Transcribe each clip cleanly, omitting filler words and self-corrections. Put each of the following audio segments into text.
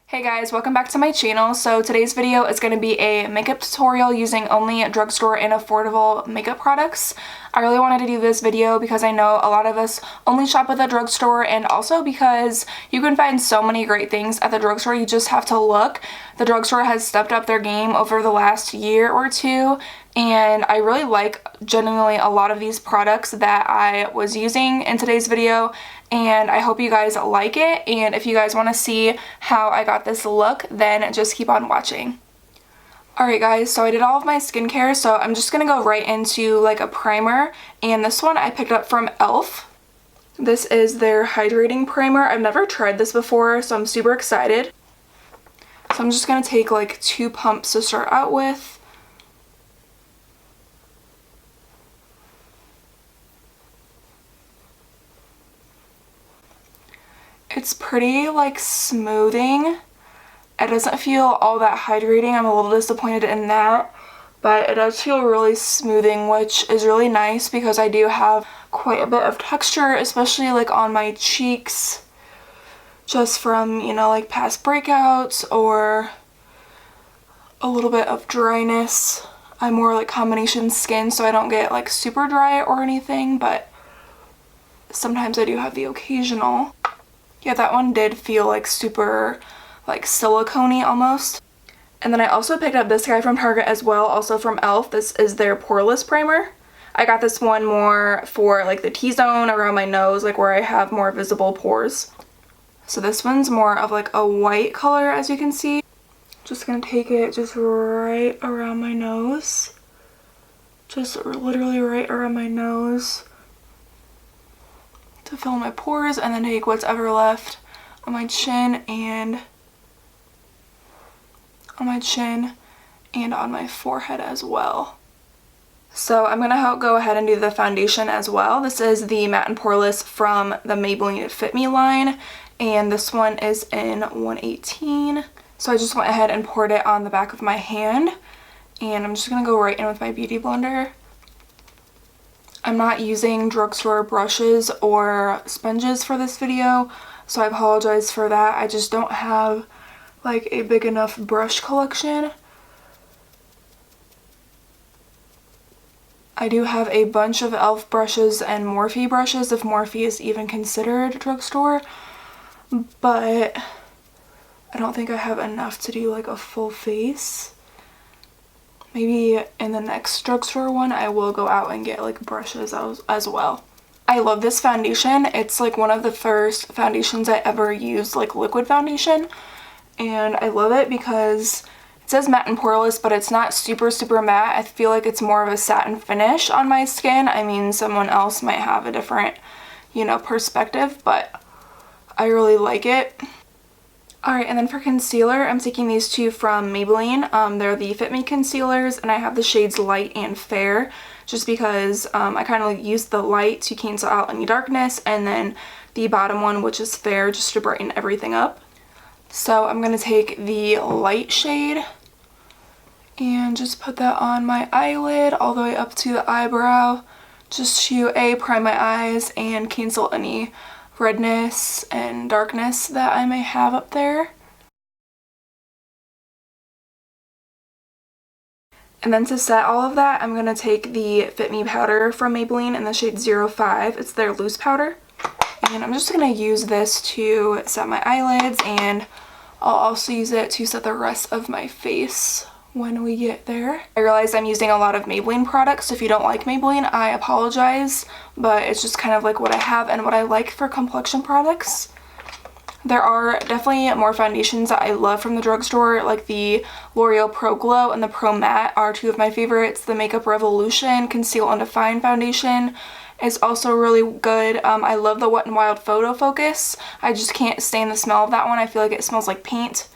Hey guys, welcome back to my channel. So today's video is going to be a makeup tutorial using only drugstore and affordable makeup products. I really wanted to do this video because I know a lot of us only shop at the drugstore, and also because you can find so many great things at the drugstore. You just have to look. The drugstore has stepped up their game over the last year or two, and I really like genuinely a lot of these products that I was using in today's video, and I hope you guys like it. And if you guys want to see how I got this look, then just keep on watching. Alright guys, so I did all of my skincare, so I'm just going to go right into like a primer, and this one I picked up from e.l.f. This is their Hydrating Primer. I've never tried this before, so I'm super excited. So I'm just going to take like 2 pumps to start out with. It's pretty like smoothing. It doesn't feel all that hydrating. I'm a little disappointed in that, but it does feel really smoothing, which is really nice because I do have quite a bit of texture, especially like on my cheeks, just from, you know, like past breakouts or a little bit of dryness. I'm more like combination skin, so I don't get like super dry or anything, but sometimes I do have the occasional. Yeah, that one did feel like super like silicone-y almost. And then I also picked up this guy from Target as well, also from e.l.f. This is their Poreless Primer. I got this one more for like the T-zone around my nose, like where I have more visible pores. So this one's more of like a white color, as you can see. Just gonna take it just right around my nose. Just literally right around my nose to fill my pores, and then take what's ever left on my chin and on my forehead as well. So I'm gonna go ahead and do the foundation as well. This is the Matte and Poreless from the Maybelline Fit Me line, and this one is in 118. So I just went ahead and poured it on the back of my hand, and I'm just gonna go right in with my beauty blender. I'm not using drugstore brushes or sponges for this video, so I apologize for that. I just don't have like a big enough brush collection. I do have a bunch of e.l.f. brushes and Morphe brushes, if Morphe is even considered drugstore, but I don't think I have enough to do like a full face. Maybe in the next drugstore one I will go out and get like brushes as well. I love this foundation. It's like one of the first foundations I ever used, like liquid foundation, and I love it because it says matte and poreless, but it's not super matte. I feel like it's more of a satin finish on my skin. I mean, someone else might have a different, you know, perspective, but I really like it. Alright, and then for concealer, I'm taking these two from Maybelline. They're the Fit Me concealers, and I have the shades Light and Fair, just because I kind of use the light to cancel out any darkness, and then the bottom one, which is Fair, just to brighten everything up. So I'm going to take the light shade and just put that on my eyelid all the way up to the eyebrow, just to prime my eyes and cancel any redness and darkness that I may have up there. And then to set all of that, I'm going to take the Fit Me powder from Maybelline in the shade 05. It's their loose powder. And I'm just going to use this to set my eyelids, and I'll also use it to set the rest of my face when we get there. I realize I'm using a lot of Maybelline products, so if you don't like Maybelline, I apologize, but it's just kind of like what I have and what I like for complexion products. There are definitely more foundations that I love from the drugstore, like the Loreal Pro Glow and the Pro Matte are two of my favorites. The Makeup Revolution Conceal and Define Foundation is also really good. I love the Wet n Wild Photo Focus. I just can't stand the smell of that one. I feel like it smells like paint.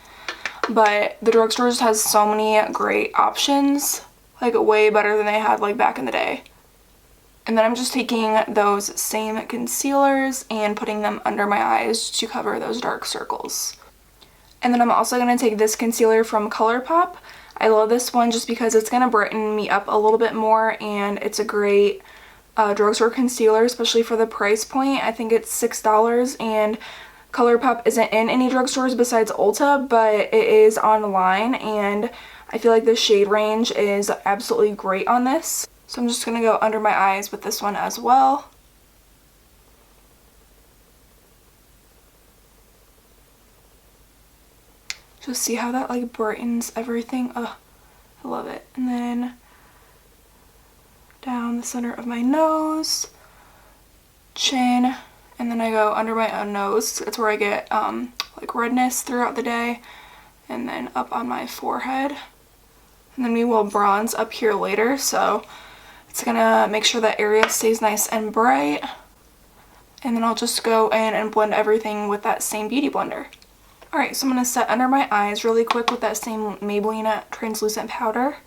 But the drugstore just has so many great options, like way better than they had like back in the day. And then I'm just taking those same concealers and putting them under my eyes to cover those dark circles. And then I'm also going to take this concealer from Colourpop. I love this one just because it's going to brighten me up a little bit more, and it's a great drugstore concealer, especially for the price point. I think it's $6, and Colourpop isn't in any drugstores besides Ulta, but it is online, and I feel like the shade range is absolutely great on this. So I'm just going to go under my eyes with this one as well. Just see how that like brightens everything. Ugh, I love it. And then down the center of my nose, chin, and then I go under my own nose. That's where I get like redness throughout the day. And then up on my forehead. And then we will bronze up here later, so it's gonna make sure that area stays nice and bright. And then I'll just go in and blend everything with that same beauty blender. Alright, so I'm going to set under my eyes really quick with that same Maybelline translucent powder.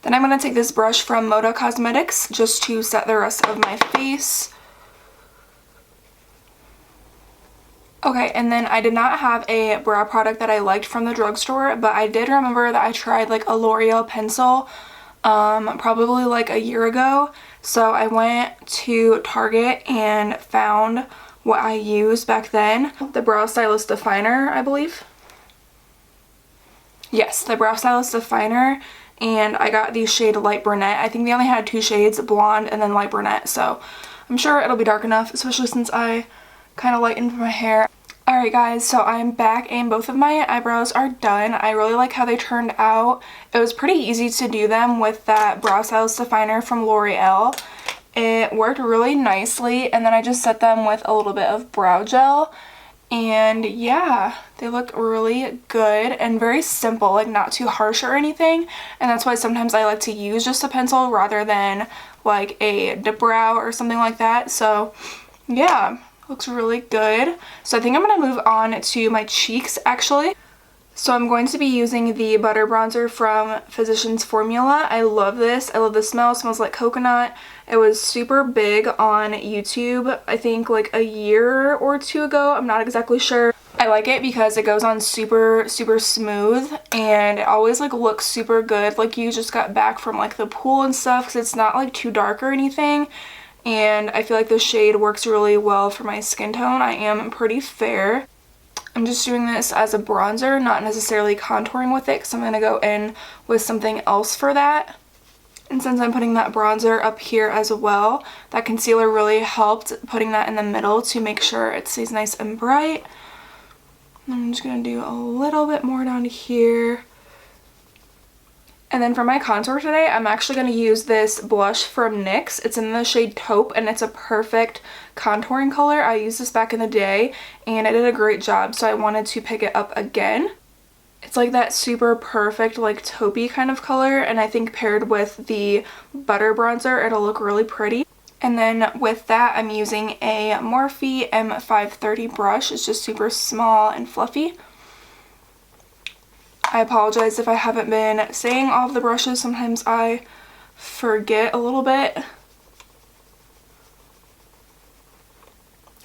Then I'm going to take this brush from Moda Cosmetics just to set the rest of my face. Okay, and then I did not have a brow product that I liked from the drugstore, but I did remember that I tried like a Loreal pencil probably like a year ago. So I went to Target and found what I used back then, the Brow Stylist Definer, I believe. Yes, the Brow Stylist Definer, and I got the shade Light Brunette. I think they only had 2 shades, blonde and then Light Brunette, so I'm sure it'll be dark enough, especially since I kind of lightened my hair. Alright guys, so I'm back and both of my eyebrows are done. I really like how they turned out. It was pretty easy to do them with that Brow Stylist Definer from Loreal. It worked really nicely, and then I just set them with a little bit of brow gel. And yeah, they look really good and very simple, like not too harsh or anything. And that's why sometimes I like to use just a pencil rather than like a dip brow or something like that. So yeah. Looks really good. So I think I'm going to move on to my cheeks actually. So I'm going to be using the Butter Bronzer from Physicians Formula. I love this. I love the smell. It smells like coconut. It was super big on YouTube, I think like a year or 2 ago. I'm not exactly sure. I like it because it goes on super smooth, and it always like looks super good. Like you just got back from like the pool and stuff, because it's not like too dark or anything. And I feel like the shade works really well for my skin tone. I am pretty fair. I'm just doing this as a bronzer, not necessarily contouring with it, because I'm going to go in with something else for that. And since I'm putting that bronzer up here as well, that concealer really helped putting that in the middle to make sure it stays nice and bright. And I'm just going to do a little bit more down here. And then for my contour today, I'm actually going to use this blush from NYX. It's in the shade Taupe, and it's a perfect contouring color. I used this back in the day, and it did a great job, so I wanted to pick it up again. It's like that super perfect, like taupey kind of color, and I think paired with the Butter Bronzer, it'll look really pretty. And then with that, I'm using a Morphe M530 brush. It's just super small and fluffy. I apologize if I haven't been saying all of the brushes. Sometimes I forget a little bit.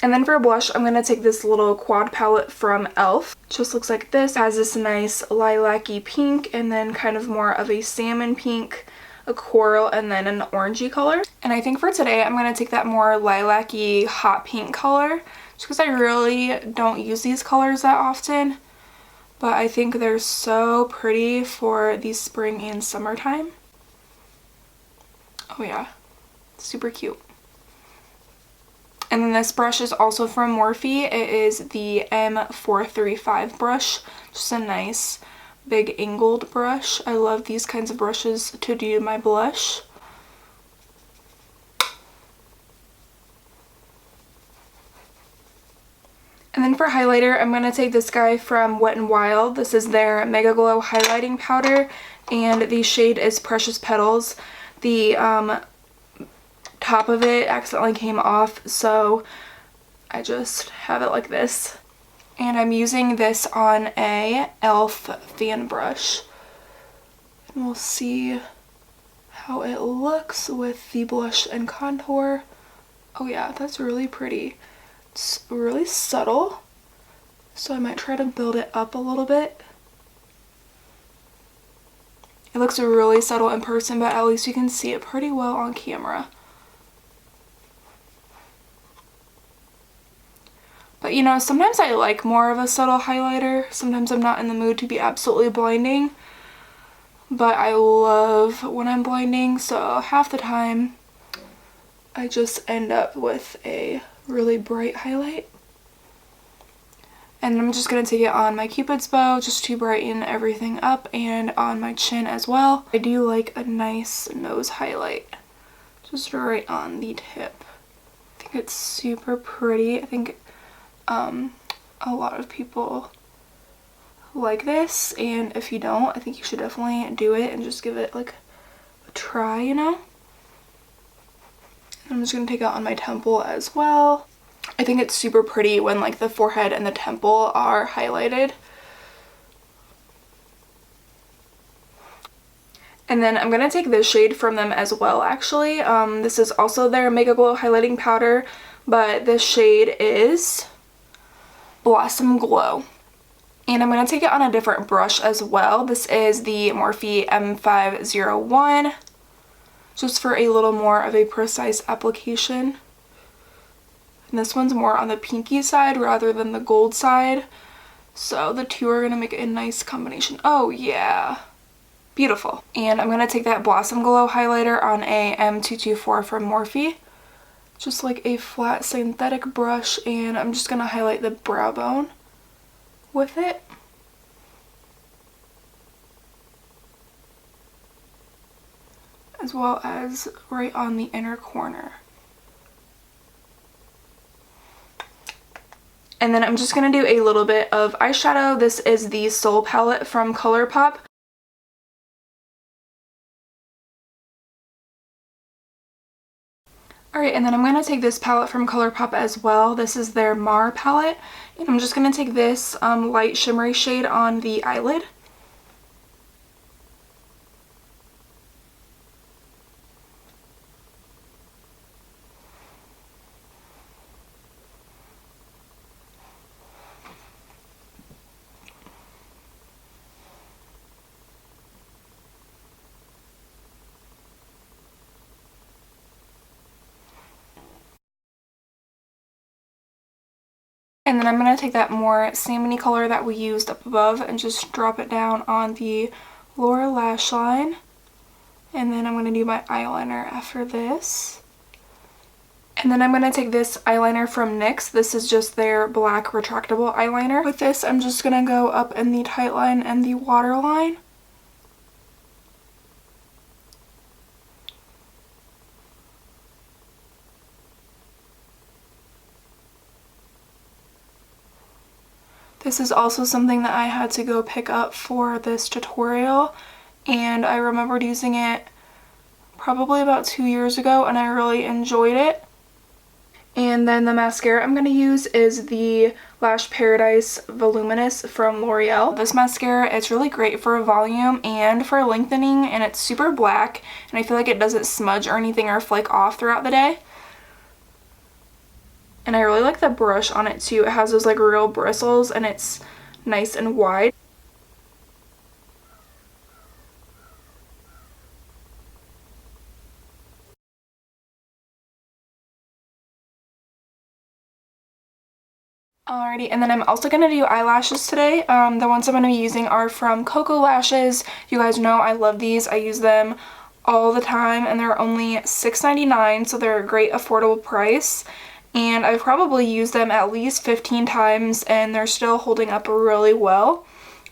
And then for blush, I'm going to take this little quad palette from e.l.f. Just looks like this. It has this nice lilac-y pink, and then kind of more of a salmon pink, a coral, and then an orangey color. And I think for today, I'm going to take that more lilac-y hot pink color, just because I really don't use these colors that often. But I think they're so pretty for the spring and summertime. Oh yeah, super cute. And then this brush is also from Morphe. It is the M435 brush. Just a nice big angled brush. I love these kinds of brushes to do my blush. And then for highlighter, I'm going to take this guy from Wet n Wild. This is their Mega Glow highlighting powder, and the shade is Precious Petals. The top of it accidentally came off, so I just have it like this. And I'm using this on a e.l.f. fan brush. And we'll see how it looks with the blush and contour. Oh yeah, that's really pretty. It's really subtle, so I might try to build it up a little bit. It looks really subtle in person, but at least you can see it pretty well on camera. you know, sometimes I like more of a subtle highlighter. Sometimes I'm not in the mood to be absolutely blinding. But I love when I'm blinding, so half the time I just end up with a really bright highlight. And I'm just going to take it on my Cupid's bow just to brighten everything up, and on my chin as well. I do like a nice nose highlight just right on the tip. I think it's super pretty. I think a lot of people like this, and if you don't, I think you should definitely do it and just give it like a try, you know. I'm just going to take it on my temple as well. I think it's super pretty when like the forehead and the temple are highlighted. And then I'm going to take this shade from them as well, actually. This is also their Mega Glow highlighting powder, but this shade is Blossom Glow. And I'm going to take it on a different brush as well. This is the Morphe M501, just for a little more of a precise application. And this one's more on the pinky side rather than the gold side. So the two are going to make a nice combination. Oh yeah. Beautiful. And I'm going to take that Blossom Glow highlighter on a M224 from Morphe. Just like a flat synthetic brush, and I'm just going to highlight the brow bone with it. As well as right on the inner corner. And then I'm just going to do a little bit of eyeshadow. This is the Soul palette from Colourpop. Alright, and then I'm going to take this palette from Colourpop as well. This is their Mar palette. And I'm just going to take this light shimmery shade on the eyelid. And then I'm going to take that more salmony color that we used up above and just drop it down on the lower lash line. And then I'm going to do my eyeliner after this. And then I'm going to take this eyeliner from NYX. This is just their black retractable eyeliner. With this, I'm just going to go up in the tight line and the waterline. This is also something that I had to go pick up for this tutorial, and I remembered using it probably about 2 years ago, and I really enjoyed it. And then the mascara I'm going to use is the Lash Paradise Voluminous from Loreal. This mascara, it's really great for volume and for lengthening, and it's super black, and I feel like it doesn't smudge or anything or flake off throughout the day. And I really like the brush on it too. It has those like real bristles, and it's nice and wide. Alrighty, and then I'm also going to do eyelashes today. The ones I'm going to be using are from Koko lashes. You guys know I love these. I use them all the time, and they're only $6.99, so they're a great affordable price. And I've probably used them at least 15 times, and they're still holding up really well,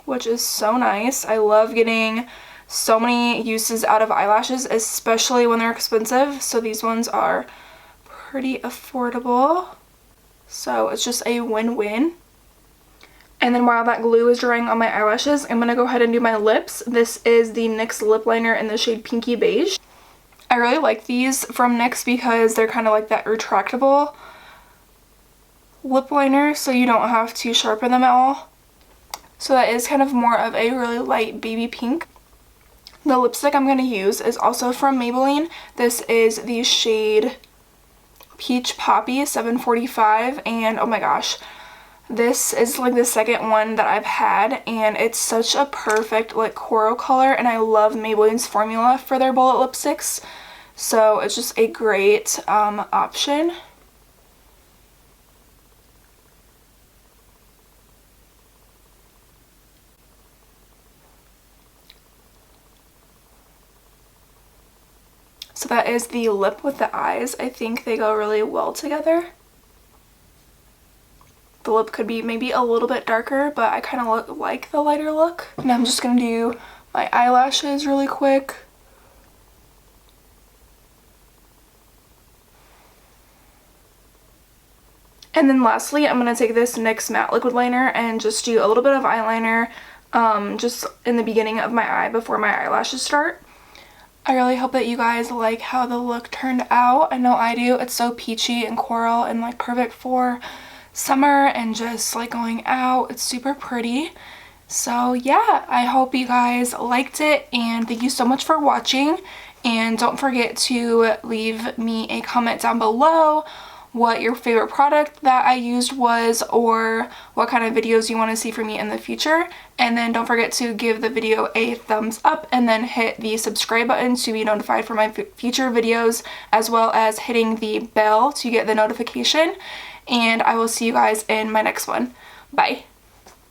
which is so nice. I love getting so many uses out of eyelashes, especially when they're expensive. So these ones are pretty affordable. So it's just a win-win. And then while that glue is drying on my eyelashes, I'm going to go ahead and do my lips. This is the NYX lip liner in the shade Pinky Beige. I really like these from NYX because they're kind of like that retractable lip liner, so you don't have to sharpen them at all. So that is kind of more of a really light baby pink. The lipstick I'm going to use is also from Maybelline. This is the shade Peach Poppy 745, and oh my gosh, this is like the second one that I've had, and it's such a perfect like coral color, and I love Maybelline's formula for their bullet lipsticks, so it's just a great option. So that is the lip with the eyes. I think they go really well together. The lip could be maybe a little bit darker, but I kind of like the lighter look. Now I'm just going to do my eyelashes really quick. And then lastly, I'm going to take this NYX matte liquid liner and just do a little bit of eyeliner just in the beginning of my eye before my eyelashes start. I really hope that you guys like how the look turned out. I know I do. It's so peachy and coral and like perfect for summer and just like going out. It's super pretty. So yeah, I hope you guys liked it, and thank you so much for watching. And don't forget to leave me a comment down below what your favorite product that I used was, or what kind of videos you want to see from me in the future. And then don't forget to give the video a thumbs up and then hit the subscribe button to be notified for my future videos, as well as hitting the bell to get the notification. And I will see you guys in my next one. Bye.